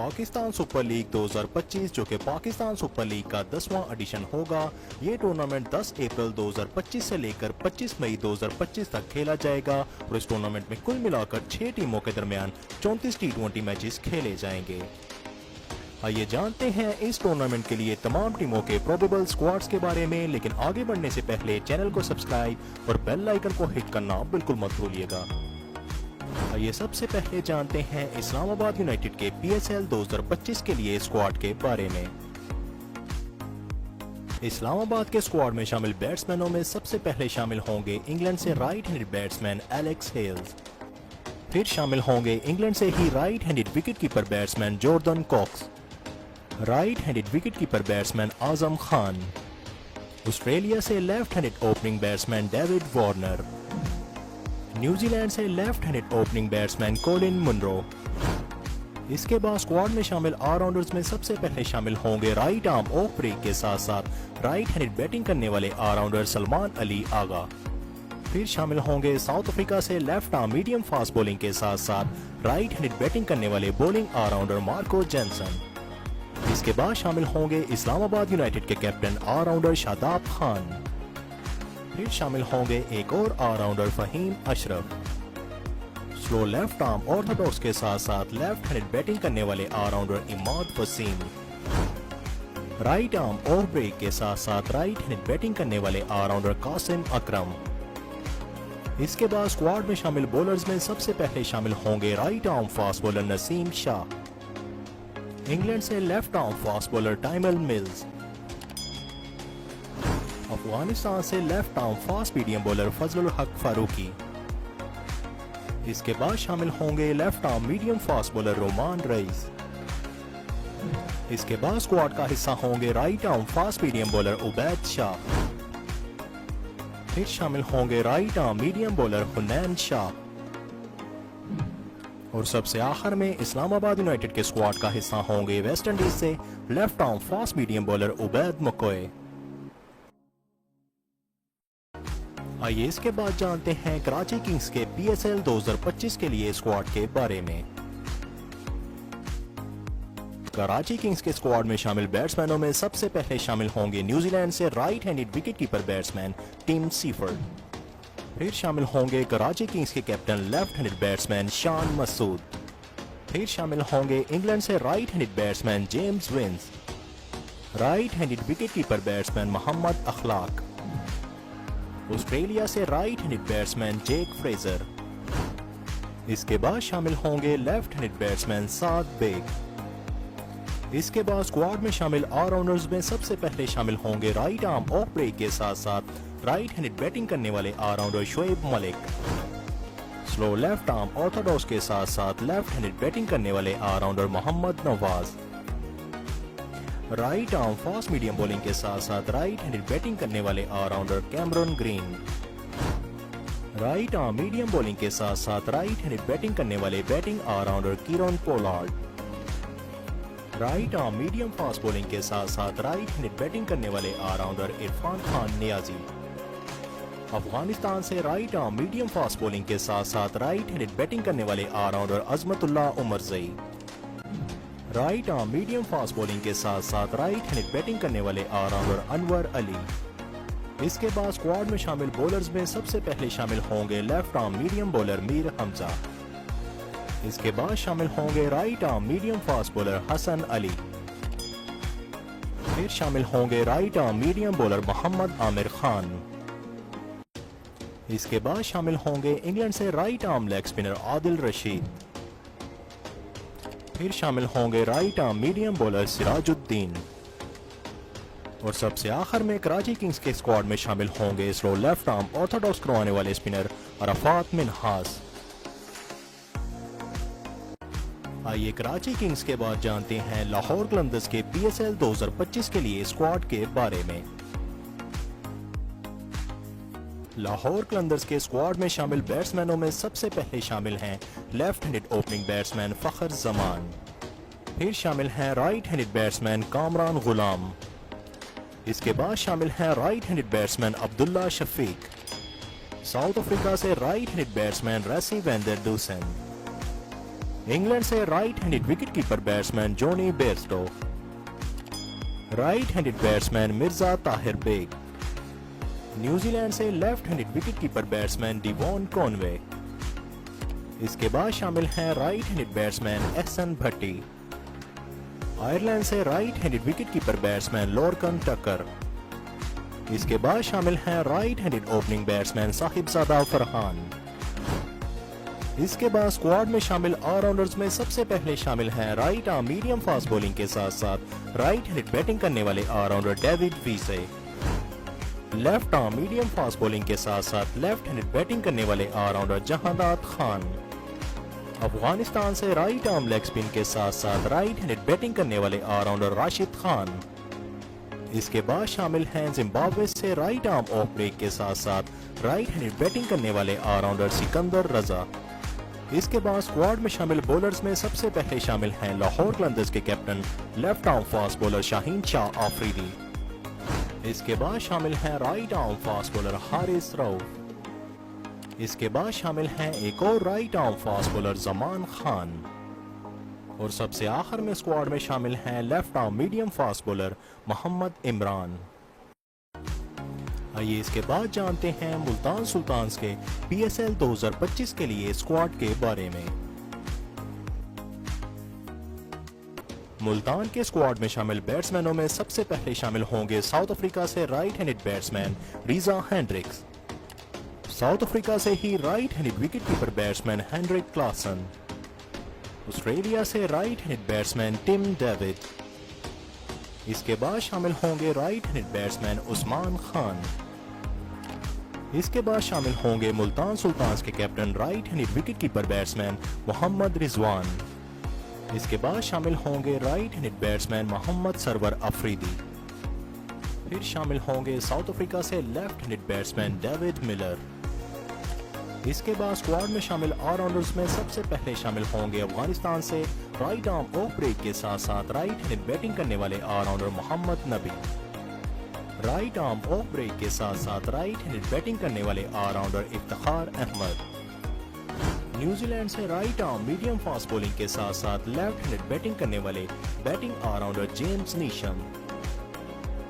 Pakistan super league 2025 जो कि Pakistan super league का 10वां एडिशन होगा। ये टूर्नामेंट 10 अप्रैल 2025 से लेकर 25 मई 2025 तक खेला जाएगा और इस टूर्नामेंट में कुल मिलाकर 6 टीमों के दरमियान 34 T20 मैचेस खेले जाएंगे। आइए जानते हैं इस टूर्नामेंट के लिए तमाम टीमों के प्रोबेबल स्क्वाड्स के बारे में, लेकिन आगे बढ़ने से पहले चैनल को सब्सक्राइब और बेल आइकन को हिट करना बिल्कुल मत भूलिएगा। आइए सबसे पहले जानते हैं इस्लामाबाद यूनाइटेड के PSL 2025 के लिए स्क्वाड के बारे में। इस्लामाबाद के स्क्वाड में शामिल बैट्समैनों में सबसे पहले शामिल होंगे इंग्लैंड से right handed batsman Alex Hales. फिर शामिल होंगे इंग्लैंड से ही right handed wicket keeper batsman Jordan Cox, right handed wicket keeper batsman Azam Khan, Australia से left handed opening batsman David Warner, New Zealand से left handed opening batsman Colin Munro. इसके बाद squad में शामिल ऑलराउंडर्स में सबसे पहले शामिल होंगे राइट आर्म ऑफ ब्रेक के साथ साथ राइट हैंडेड बैटिंग करने वाले ऑलराउंडर सलमान अली आगा। फिर शामिल होंगे साउथ अफ्रीका से left arm medium fast bowling के साथ साथ राइट हैंडेड बैटिंग करने वाले बॉलिंग ऑलराउंडर मार्को जेंसन। इसके बाद शामिल होंगे इस्लामाबाद यूनाइटेड के कैप्टन ऑलराउंडर शादाब खान। फिर शामिल होंगे एक और allrounder Fahim Ashraf. Slow left arm orthodox के साथ साथ लेफ्ट हैंडेड बैटिंग करने वाले allrounder Imad Wasim, right arm off break के साथ साथ राइट हैंडेड बैटिंग करने वाले ऑलराउंडर कासिम अकरम। इसके बाद स्क्वाड में शामिल बॉलर्स में सबसे पहले शामिल होंगे right arm fast bowler Naseem Shah, England से left arm fast bowler Tymal Mills, Afghanistan से left arm fast medium bowler Fazalhaq Farooqi. इसके बाद शामिल होंगे left arm medium fast bowler Rumman Raees. इसके बाद स्क्वाड का हिस्सा होंगे right arm fast medium bowler Ubaid Shah. फिर शामिल होंगे right arm medium bowler Hunain Shah. और सबसे आखिर में इस्लामाबाद यूनाइटेड के स्क्वाड का हिस्सा होंगे वेस्ट इंडीज से left arm fast medium bowler Obed McCoy. आइए इसके बाद जानते हैं कराची किंग्स के PSL 2025 के लिए स्क्वाड के बारे में। कराची किंग्स के स्क्वाड में शामिल बैट्समैनों में सबसे पहले शामिल होंगे न्यूजीलैंड से right handed wicket keeper batsman Tim Seifert. फिर शामिल होंगे कराची किंग्स के captain left handed batsman Shan Masood. फिर शामिल होंगे इंग्लैंड से right handed batsman James Vince, right handed wicket keeper batsman Mohammad Akhlaq, Australia से right handed batsman Jake Fraser. इसके बाद शामिल होंगे left handed batsman Saad Baig. इसके बाद स्क्वाड में शामिल ऑलराउंडर्स में सबसे पहले शामिल होंगे राइट आर्म ऑफ ब्रेक के साथ साथ राइट हैंडेड बैटिंग करने वाले allrounder Shoaib Malik, slow left arm orthodox के साथ साथ लेफ्ट हैंडेड बैटिंग करने वाले allrounder Mohammad Nawaz, right arm fast medium bowling के साथ साथ राइट हैंडेड बैटिंग करने वाले allrounder Cameron Green, right arm medium bowling के साथ साथ राइट हैंडेड बैटिंग करने वाले batting allrounder Kieron Pollard, right arm medium fast bowling के साथ साथ राइट हैंडेड बैटिंग करने वाले ऑलराउंडर इरफान खान नियाजी। अफगानिस्तान से right arm medium fast bowling के साथ साथ राइट हैंडेड बैटिंग करने वाले allrounder Azmatullah Omarzai, right arm medium fast bowling के साथ साथ राइट हैंडेड बैटिंग करने वाले ऑलराउंडर अनवर अली। इसके बाद स्क्वाड में शामिल बॉलर्स में सबसे पहले शामिल होंगे left arm medium bowler Mir Hamza. इसके बाद शामिल होंगे right arm medium fast bowler Hasan Ali. फिर शामिल होंगे right arm medium bowler Mohammad Amir Khan. इसके बाद शामिल होंगे इंग्लैंड से right arm leg spinner Adil Rashid. फिर शामिल होंगे right arm medium bowler Sirajuddin. और सबसे आखिर में कराची किंग्स के स्क्वाड में शामिल होंगे स्लो लेफ्ट आर्म ऑर्थोडॉक्स करवाने वाले स्पिनर अरफात मिनहास। आइए कराची किंग्स के बाद जानते हैं लाहौर कलंदर्स के PSL 2025 के लिए स्क्वाड के बारे में। लाहौर कलंदर्स के स्क्वाड में शामिल बैट्समैनों में सबसे पहले शामिल हैं left handed opening batsman Fakhar Zaman. फिर शामिल हैं right handed batsman Kamran Ghulam. इसके बाद शामिल हैं right handed batsman Abdullah Shafique. South Africa से right handed batsman Rassie van der Dussen. England से right handed wicket keeper batsman Jonny Bairstow. Right handed batsman Mirza Tahir Baig. New Zealand से left handed wicket keeper batsman Devon Conway. इसके बाद शामिल हैं right handed batsman Ahsan Bhatti. Ireland से right handed wicket keeper batsman Lorcan Tucker. इसके बाद शामिल हैं right handed opening batsman Sahibzada Farhan. इसके बाद स्क्वाड में शामिल ऑलराउंडर्स में सबसे पहले शामिल हैं right arm medium fast bowling के साथ साथ राइट हैंडेड बैटिंग करने वाले all rounder David Wiese. Left arm medium fast bowling के साथ साथ लेफ्ट हैंडेड बैटिंग करने वाले ऑलराउंडर जहांदाद खान। अफगानिस्तान से राइट आर्म लेग स्पिन के साथ साथ राइट हैंडेड बैटिंग करने वाले ऑलराउंडर राशिद खान। इसके बाद शामिल हैं जिम्बाब्वे से राइट आर्म ऑफ ब्रेक के साथ साथ राइट हैंडेड बैटिंग करने वाले ऑलराउंडर सिकंदर रजा। इसके बाद स्क्वाड में शामिल बॉलर्स में सबसे पहले शामिल हैं लाहौर कलंदर्स के captain left arm fast bowler Shaheen Shah Afridi. इसके बाद शामिल हैं right arm fast bowler Haris Rauf. इसके बाद शामिल हैं एक और right arm fast bowler Zaman Khan. और सबसे आखिर में स्क्वाड में शामिल हैं left arm medium fast bowler Mohammad Imran. आइए इसके बाद जानते हैं मुल्तान सुल्तान्स के PSL 2025 के लिए स्क्वाड के बारे में। मुल्तान के स्क्वाड में शामिल बैट्समैनों में सबसे पहले शामिल होंगे साउथ अफ्रीका से right handed batsman Reeza Hendricks. South Africa से ही right handed wicket keeper batsman Heinrich Klaasen. Australia से right handed batsman Tim David. इसके बाद शामिल होंगे right handed batsman Usman Khan. इसके बाद शामिल होंगे मुल्तान सुल्तान्स के captain right handed wicket keeper batsman Mohammad Rizwan. इसके बाद शामिल होंगे right handed batsman Mohammad Sarwar Afridi. फिर शामिल होंगे साउथ अफ्रीका से left handed batsman David Miller. इसके बाद स्क्वाड में शामिल ऑलराउंडर्स में सबसे पहले शामिल होंगे अफगानिस्तान से राइट आर्म ऑफ ब्रेक के साथ साथ राइट हैंडेड बैटिंग करने वाले ऑलराउंडर मोहम्मद नबी। राइट आर्म ऑफ ब्रेक के साथ साथ राइट हैंडेड बैटिंग करने वाले ऑलराउंडर इफ्तिखार अहमद। न्यूजीलैंड से right arm medium fast bowling के साथ साथ लेफ्ट हैंडेड बैटिंग करने वाले batting all rounder James Neesham.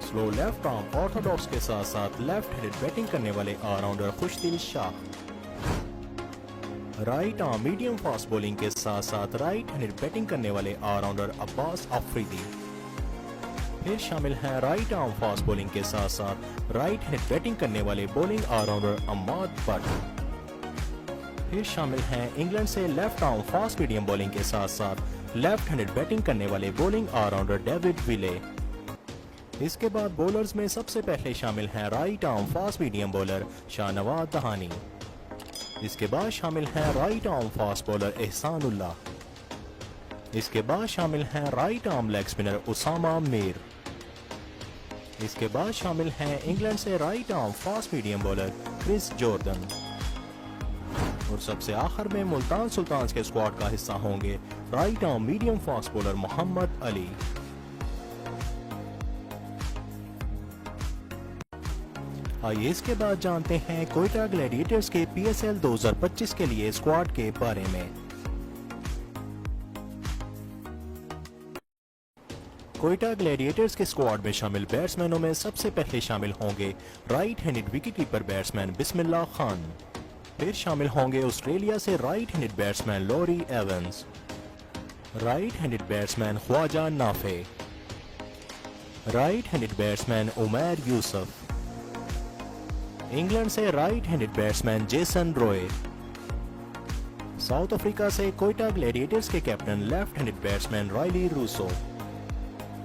Slow left arm orthodox के साथ साथ लेफ्ट हैंडेड बैटिंग करने वाले all rounder Khushdil Shah. Right arm medium fast bowling के साथ साथ राइट हैंडेड बैटिंग करने वाले ऑलराउंडर अब्बास अफरीदी। फिर शामिल हैं राइट आर्म फास्ट बॉलिंग के साथ साथ राइट हैंडेड बैटिंग करने वाले बॉलिंग ऑलराउंडर अम्माद भट्ट। फिर शामिल हैं इंग्लैंड से left arm fast medium bowling के साथ साथ लेफ्ट हैंडेड बैटिंग करने वाले बॉलिंग ऑलराउंडर डेविड विले। इसके बाद बॉलर्स में सबसे पहले शामिल हैं right arm fast medium bowler Shahnawaz Dahani. इसके बाद शामिल हैं right arm fast bowler Ihsanullah. इसके बाद शामिल हैं right arm leg spinner Usama Mir. इसके बाद शामिल हैं इंग्लैंड से right arm fast medium bowler Chris Jordan. और सबसे आखिर में मुल्तान सुल्तान्स के स्क्वाड का हिस्सा होंगे right arm medium fast bowler Mohammad Ali. आइए इसके बाद जानते हैं कोयटा ग्लैडिएटर्स के PSL 2025 के लिए स्क्वाड के बारे में। कोयटा ग्लैडिएटर्स के स्क्वाड में शामिल बैट्समैनों में सबसे पहले शामिल होंगे right handed wicket keeper batsman Bismillah Khan. फिर शामिल होंगे ऑस्ट्रेलिया से right handed batsman Laurie Evans. Right handed batsman Khawaja Nafay. Right handed batsman Umair Yousuf. England से right handed batsman Jason Roy. South Africa से कोयटा ग्लैडिएटर्स के captain left handed batsman Rilee Rossouw.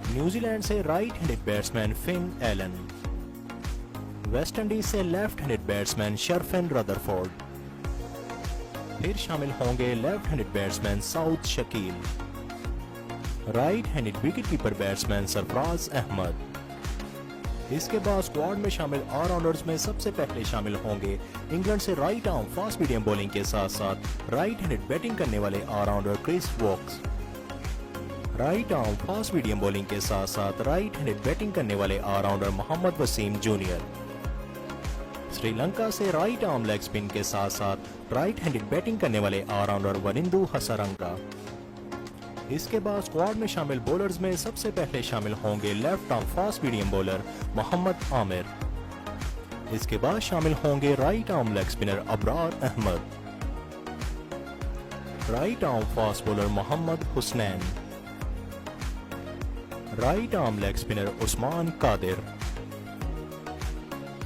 New Zealand से right handed batsman Finn Allen. West Indies से left handed batsman Sherfane Rutherford. फिर शामिल होंगे left handed batsman Saud Shakeel. Right handed wicket keeper batsman Sarfaraz Ahmed. इसके बाद squad में शामिल ऑलराउंडर्स में सबसे पहले शामिल होंगे इंग्लैंड से right arm fast medium bowling के साथ साथ राइट हैंडेड बैटिंग करने वाले allrounder Chris Woakes. Right arm fast medium bowling के साथ साथ राइट हैंडेड बैटिंग करने वाले ऑलराउंडर मोहम्मद वसीम जूनियर। श्रीलंका से राइट आर्म लेग स्पिन के साथ साथ राइट हैंडेड बैटिंग करने वाले ऑलराउंडर वनिंदु हसरंगा। इसके बाद स्क्वाड में शामिल बॉलर्स में सबसे पहले शामिल होंगे left arm fast medium bowler Mohammad Amir. इसके बाद शामिल होंगे right arm leg spinner Abrar Ahmed, right arm fast bowler Mohammad Hasnain, right arm leg spinner Usman Qadir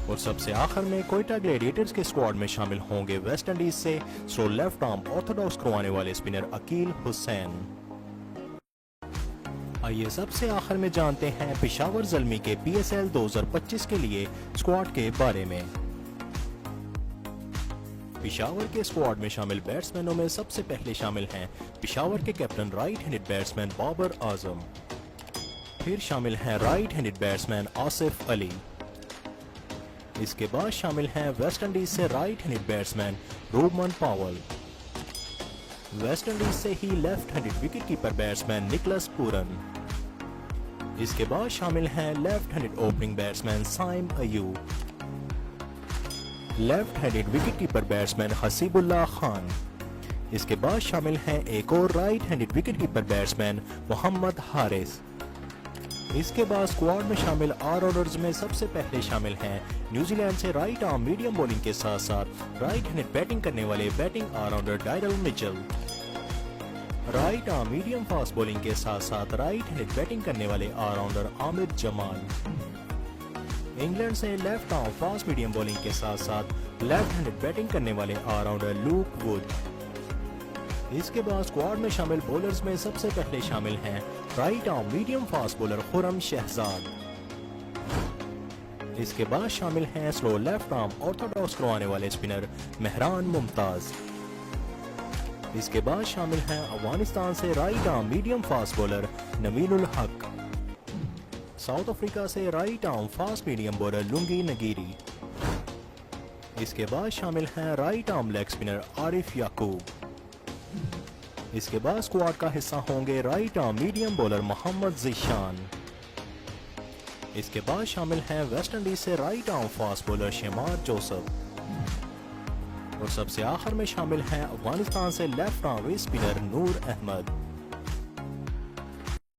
और सबसे आखिर में कोयटा ग्लैडिएटर्स के स्क्वाड में शामिल होंगे वेस्ट इंडीज से स्लो लेफ्ट आर्म ऑर्थोडॉक्स करवाने वाले स्पिनर अकील हुसैन। आइए सबसे आखिर में जानते हैं पेशावर ज़ल्मी के PSL 2025 के लिए स्क्वाड के बारे में। पेशावर के स्क्वाड में शामिल बैट्समैनों में सबसे पहले शामिल हैं पेशावर के captain right handed batsman Babar Azam, फिर शामिल हैं right handed batsman Asif Ali. इसके बाद शामिल हैं वेस्ट इंडीज से right handed batsman Rovman Powell, West Indies से ही left handed wicket keeper batsman Nicholas Pooran. इसके बाद शामिल हैं left handed opening batsman Saim Ayub, left handed wicket keeper batsman Haseebullah Khan. इसके बाद शामिल हैं एक और right handed wicket keeper batsman Mohammad Haris. इसके बाद स्क्वाड में शामिल ऑलराउंडर्स में सबसे पहले शामिल हैं न्यूजीलैंड से राइट आर्म मीडियम बॉलिंग के साथ साथ राइट हैंडेड बैटिंग करने वाले batting allrounder Daryl Mitchell, right arm medium fast bowling के साथ साथ राइट हैंडेड बैटिंग करने वाले ऑलराउंडर आमिर जमाल। इंग्लैंड से left arm fast medium bowling के साथ साथ लेफ्ट हैंडेड बैटिंग करने वाले ऑलराउंडर लूक वुड। इसके बाद स्क्वाड में शामिल बॉलर्स में सबसे पहले शामिल हैं right arm medium fast bowler Khurram Shahzad. इसके बाद शामिल हैं स्लो लेफ्ट आर्म ऑर्थोडॉक्स करवाने वाले स्पिनर मेहरान मुमताज। इसके बाद शामिल हैं अफगानिस्तान से right arm medium fast bowler Naveenul Haq, South Africa से right arm fast medium bowler Lungi नगीरी। इसके बाद शामिल हैं right arm leg spinner Arif Yaqoob. इसके बाद स्क्वाड का हिस्सा होंगे right arm medium bowler Mohammad Zeeshan. इसके बाद शामिल हैं वेस्ट इंडीज से right arm fast bowler Shamar Joseph और सबसे आखिर में शामिल हैं अफगानिस्तान से left arm spinner Noor Ahmad.